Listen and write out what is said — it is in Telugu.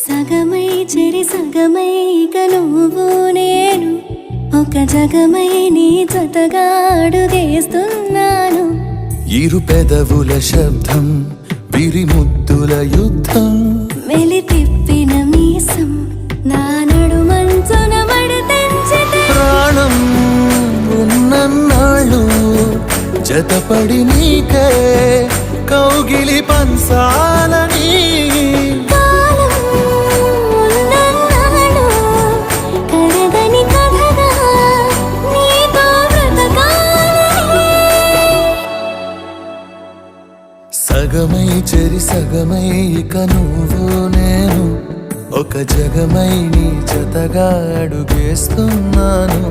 సగమై చెరి సగమై ఇక నువ్వు నేను ఒక జగమై నీ జతగా అడుగేస్తున్నాను. ఇరు పెదవుల శబ్దం విరి ముద్దుల యుద్ధం మెలి తిప్పిన మీసం నా నడుమంచున మడతెంచితే ప్రాణం ఉన్నన్నాళ్ళు జతపడి నీకే కౌగిలి పంచాలని కాలం ఉన్నన్నాడు కరగని కథగా నీతో బ్రతకాలని. సగమై చెరి సగమై ఇక నువ్వు నేను ఒక జగమై నీ జతగా అడుగేస్తున్నాను.